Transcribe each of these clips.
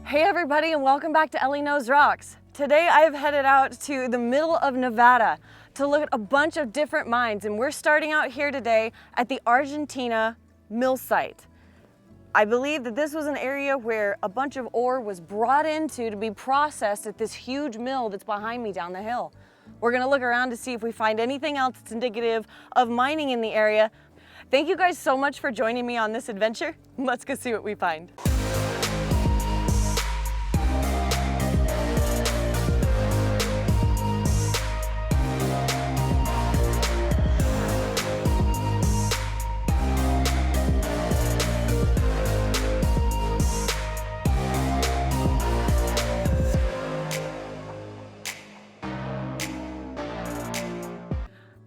Hey everybody, and welcome back to Elley Knows Rocks. Today I've headed out to the middle of Nevada to look at a bunch of different mines, and we're starting out here today at the Argentina Mill site. I believe that this was an area where a bunch of ore was brought into to be processed at this huge mill that's behind me down the hill. We're gonna look around to see if we find anything else that's indicative of mining in the area. Thank you guys so much for joining me on this adventure. Let's go see what we find.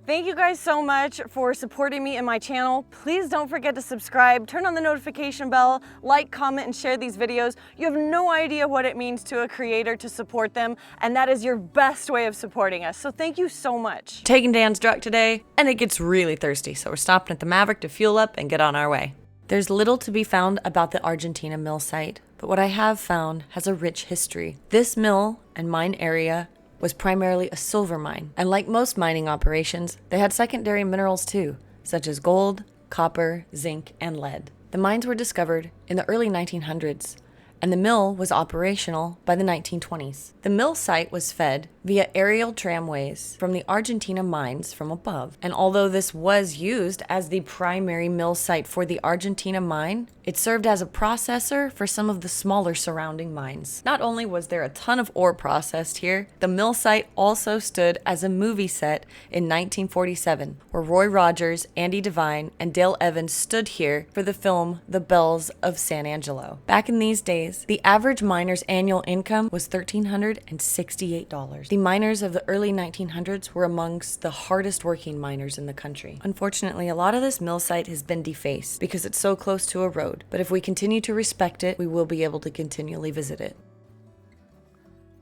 Thank you guys so much for supporting me and my channel. Please don't forget to subscribe, turn on the notification bell, like, comment, and share these videos. You have no idea what it means to a creator to support them, and that is your best way of supporting us. So thank you so much. Taking Dan's truck today, and it gets really thirsty, so we're stopping at the Maverick to fuel up and get on our way. There's little to be found about the Argentina Mill site, but what I have found has a rich history. This mill and mine area was primarily a silver mine, and like most mining operations, they had secondary minerals too, such as gold, copper, zinc, and lead. The mines were discovered in the early 1900s, and the mill was operational by the 1920s. The mill site was fed via aerial tramways from the Argentina mines from above, and although this was used as the primary mill site for the Argentina mine, it served as a processor for some of the smaller surrounding mines. Not only was there a ton of ore processed here, the mill site also stood as a movie set in 1947, where Roy Rogers, Andy Devine, and Dale Evans stood here for the film The Bells of San Angelo. Back in these days, the average miner's annual income was $1,368. The miners of the early 1900s were amongst the hardest working miners in the country. Unfortunately, a lot of this mill site has been defaced because it's so close to a road. But if we continue to respect it, we will be able to continually visit it.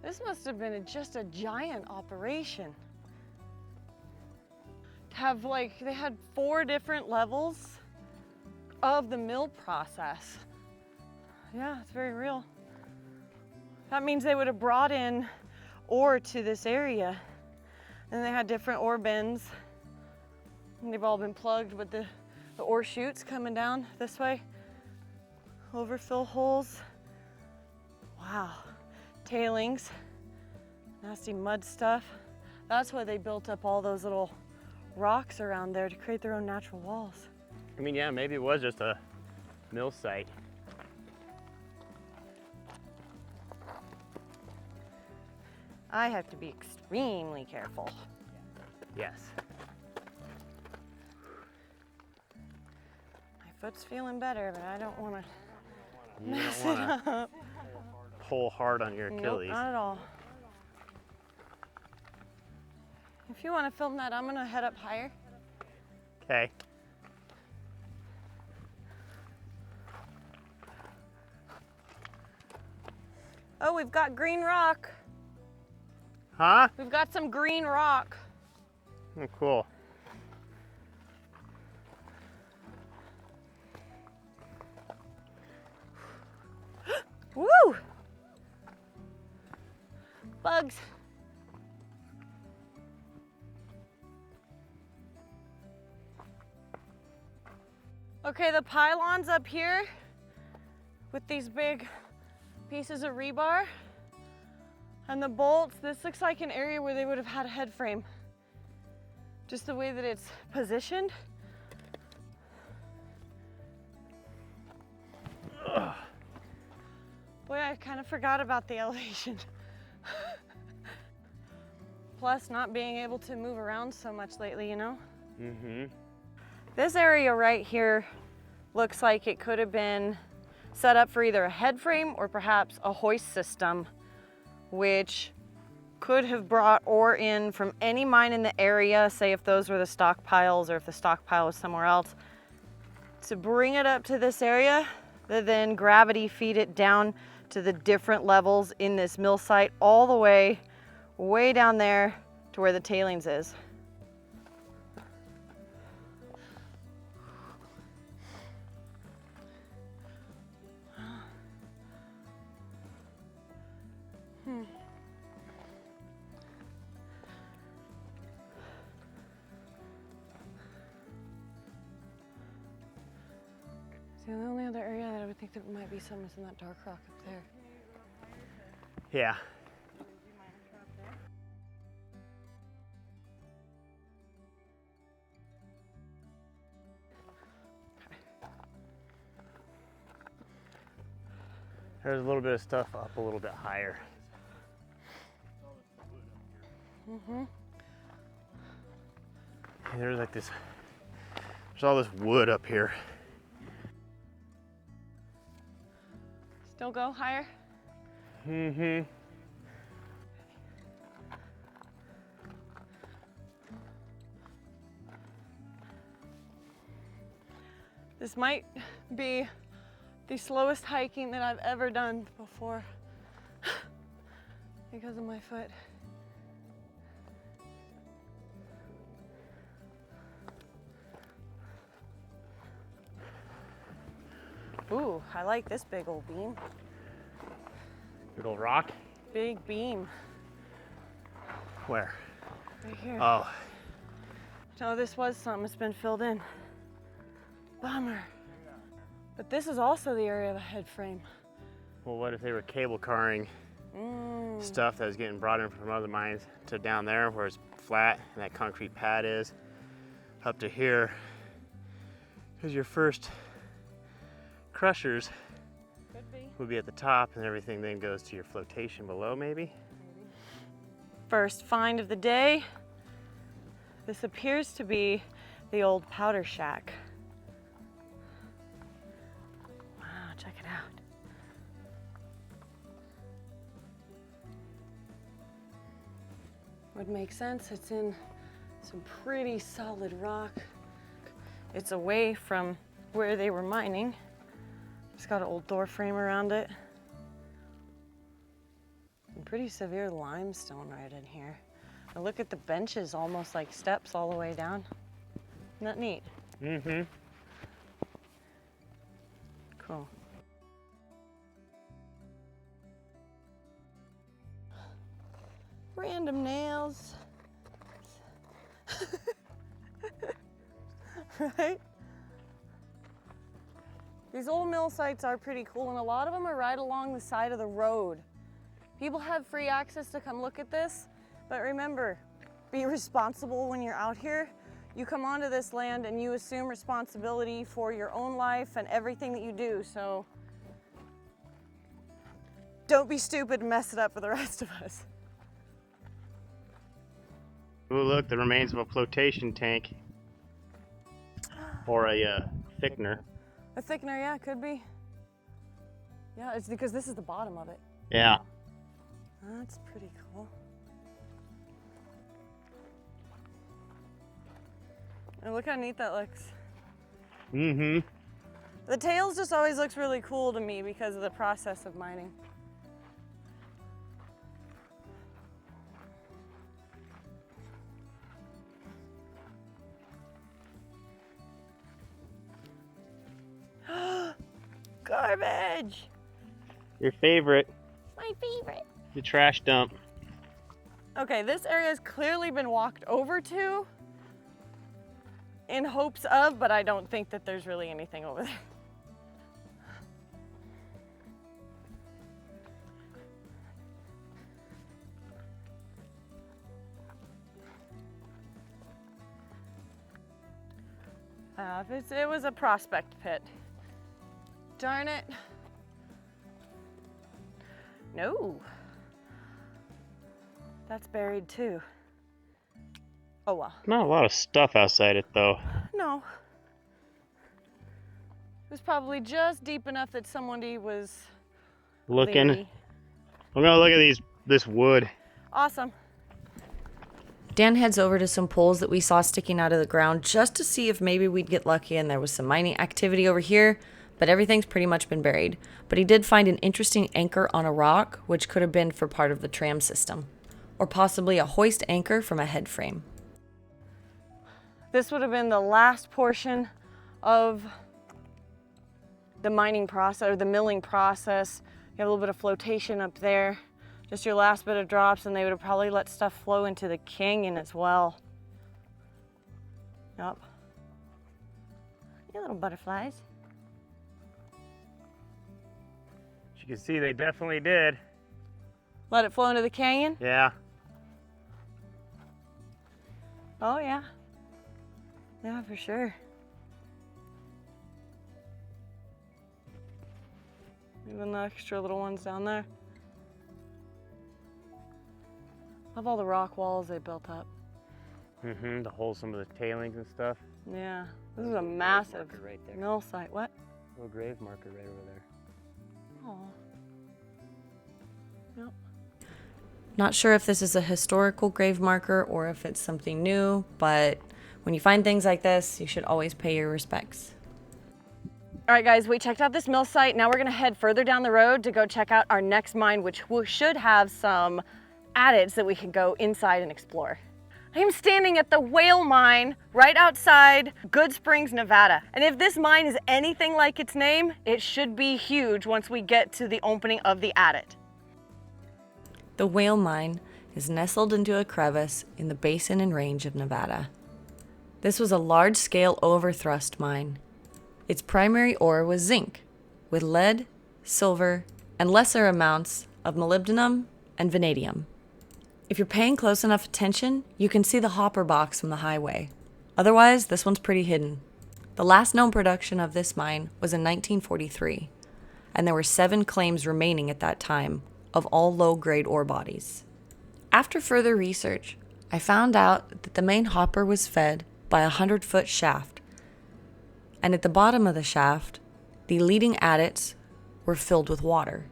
This must have been just a giant operation. They had 4 different levels of the mill process. Yeah, it's very real. That means they would have brought in ore to this area, and they had different ore bins, and they've all been plugged with the ore chutes coming down this way. Overfill holes. Wow. Tailings. Nasty mud stuff. That's why they built up all those little rocks around there to create their own natural walls. I mean, yeah, maybe it was just a mill site. I have to be extremely careful. Yes. My foot's feeling better, but I don't want to You mess don't it want to up. pull hard on your Achilles. Nope, not at all. If you want to film that, I'm going to head up higher. Okay. Oh, we've got green rock. Huh? We've got some green rock. Oh, cool. Woo! Bugs. Okay, the pylons up here with these big pieces of rebar and the bolts. This looks like an area where they would have had a head frame. Just the way that it's positioned. Ugh. Boy, I kind of forgot about the elevation. Plus, not being able to move around so much lately, you know? Mm-hmm. This area right here looks like it could have been set up for either a head frame or perhaps a hoist system, which could have brought ore in from any mine in the area, say if those were the stockpiles or if the stockpile was somewhere else, to bring it up to this area, then gravity feed it down to the different levels in this mill site, all the way down there to where the tailings is. See, the only other area that I would think that might be some is in that dark rock up there. Yeah. There's a little bit of stuff up a little bit higher. And there's like this, there's all this wood up here. Still go higher? This might be the slowest hiking that I've ever done before because of my foot. Ooh, I like this big old beam. Big old rock? Big beam. Where? Right here. Oh. No, this was something. It's been filled in. Bummer. But this is also the area of a head frame. Well, what if they were cable carring stuff that was getting brought in from other mines to down there where it's flat and that concrete pad is, up to here? Because your first crushers would be at the top and everything then goes to your flotation below, maybe? First find of the day. This appears to be the old powder shack. Wow, check it out. Would make sense. It's in some pretty solid rock. It's away from where they were mining. It's got an old door frame around it. And pretty severe limestone right in here. And look at the benches, almost like steps all the way down. Isn't that neat? Cool. Random nails. Right? These old mill sites are pretty cool, and a lot of them are right along the side of the road. People have free access to come look at this, but remember, be responsible when you're out here. You come onto this land and you assume responsibility for your own life and everything that you do, so don't be stupid and mess it up for the rest of us. Oh, look, the remains of a flotation tank. Or a thickener. A thickener, yeah, could be. Yeah, it's because this is the bottom of it. Yeah. That's pretty cool. And look how neat that looks. The tails just always looks really cool to me because of the process of mining. Garbage! Your favorite. My favorite. The trash dump. Okay, this area has clearly been walked over to in hopes of, but I don't think that there's really anything over there. It was a prospect pit. Darn it. No. That's buried too. Oh well. Not a lot of stuff outside it though. No. It was probably just deep enough that somebody was looking. leery. I'm gonna look at this wood. Awesome. Dan heads over to some poles that we saw sticking out of the ground just to see if maybe we'd get lucky and there was some mining activity over here, but everything's pretty much been buried. But he did find an interesting anchor on a rock, which could have been for part of the tram system, or possibly a hoist anchor from a head frame. This would have been the last portion of the mining process, or the milling process. You have a little bit of flotation up there. just your last bit of drops, and they would have probably let stuff flow into the canyon as well. Yep. You little butterflies. As you can see, they definitely did. Let it flow into the canyon? Yeah. Oh yeah. Yeah, for sure. Even the extra little ones down there. Of all the rock walls they built up. Mm-hmm, to hold some of the tailings and stuff. Yeah, this is a massive Right there. mill site. What? Little grave marker right over there. Oh. Yep. Not sure if this is a historical grave marker or if it's something new, but when you find things like this, you should always pay your respects. All right, guys, we checked out this mill site. Now we're gonna head further down the road to go check out our next mine, which should have some adits that we can go inside and explore. I am standing at the Whale Mine right outside Good Springs, Nevada. And if this mine is anything like its name, it should be huge once we get to the opening of the adit. The Whale Mine is nestled into a crevice in the Basin and Range of Nevada. This was a large-scale overthrust mine. Its primary ore was zinc, with lead, silver, and lesser amounts of molybdenum and vanadium. If you're paying close enough attention, you can see the hopper box from the highway. Otherwise, this one's pretty hidden. The last known production of this mine was in 1943, and there were 7 claims remaining at that time of all low-grade ore bodies. After further research, I found out that the main hopper was fed by a 100-foot shaft, and at the bottom of the shaft, the leading adits were filled with water.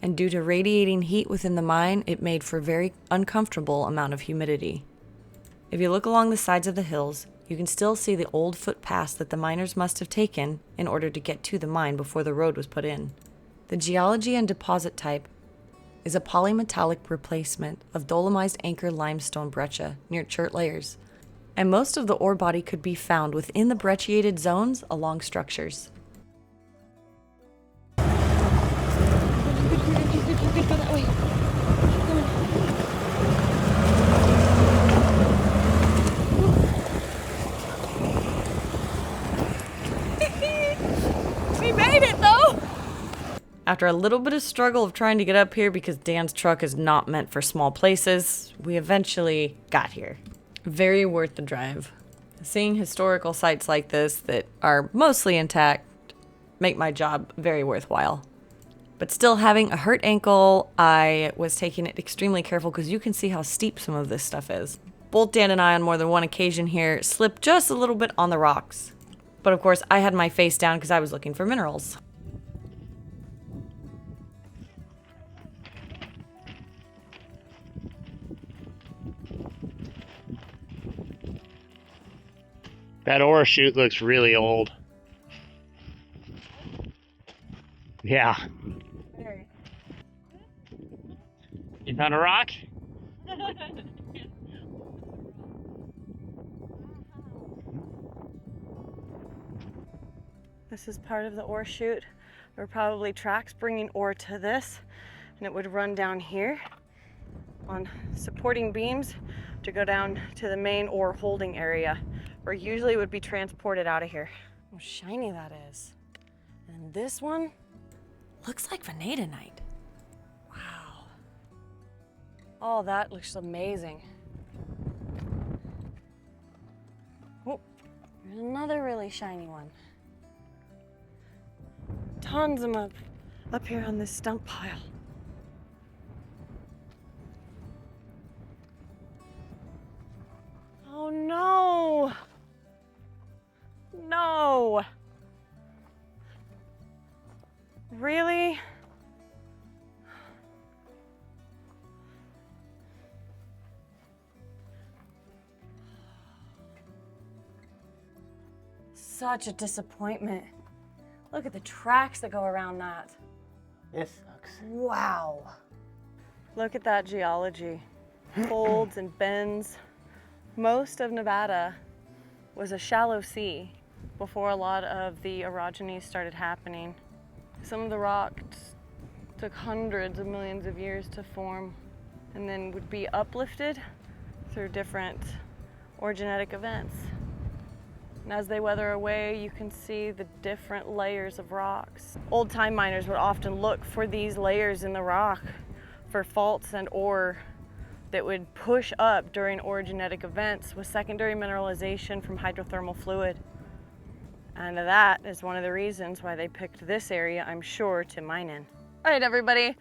And due to radiating heat within the mine, it made for a very uncomfortable amount of humidity. If you look along the sides of the hills, you can still see the old footpaths that the miners must have taken in order to get to the mine before the road was put in. The geology and deposit type is a polymetallic replacement of dolomized anchor limestone breccia near chert layers, and most of the ore body could be found within the brecciated zones along structures. We made it though! After a little bit of struggle of trying to get up here because Dan's truck is not meant for small places, we eventually got here. Very worth the drive. Seeing historical sites like this that are mostly intact make my job very worthwhile. But still, having a hurt ankle, I was taking it extremely careful because you can see how steep some of this stuff is. Both Dan and I on more than one occasion here slipped just a little bit on the rocks. But of course, I had my face down because I was looking for minerals. That ore chute looks really old. Yeah. Very. You found a rock? This is part of the ore chute. There were probably tracks bringing ore to this, and it would run down here on supporting beams to go down to the main ore holding area, where usually it would be transported out of here. How shiny that is. And this one looks like vanadinite. Wow. Oh, that looks amazing. Oh, there's another really shiny one. Tons of them up here on this stump pile. Oh no! No! Really? Such a disappointment. Look at the tracks that go around that. This sucks. Wow. Look at that geology. Folds and bends. Most of Nevada was a shallow sea before a lot of the orogenies started happening. Some of the rocks Took hundreds of millions of years to form and then would be uplifted through different orogenic events. And as they weather away, you can see the different layers of rocks. Old-time miners would often look for these layers in the rock for faults and ore that would push up during orogenetic events with secondary mineralization from hydrothermal fluid. And that is one of the reasons why they picked this area, I'm sure, to mine in. All right, everybody.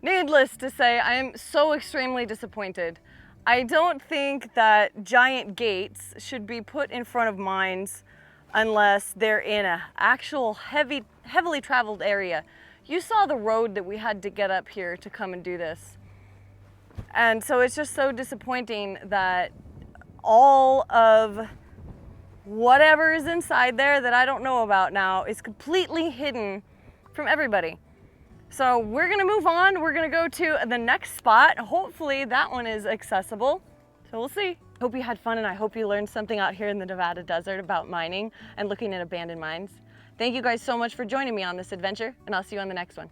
Needless to say, I am so extremely disappointed. I don't think that giant gates should be put in front of mines unless they're in an actual heavily traveled area. You saw the road that we had to get up here to come and do this. And so it's just so disappointing that all of whatever is inside there that I don't know about now is completely hidden from everybody. So we're gonna move on. We're gonna go to the next spot. Hopefully that one is accessible. So we'll see. Hope you had fun, and I hope you learned something out here in the Nevada desert about mining and looking at abandoned mines. Thank you guys so much for joining me on this adventure, and I'll see you on the next one.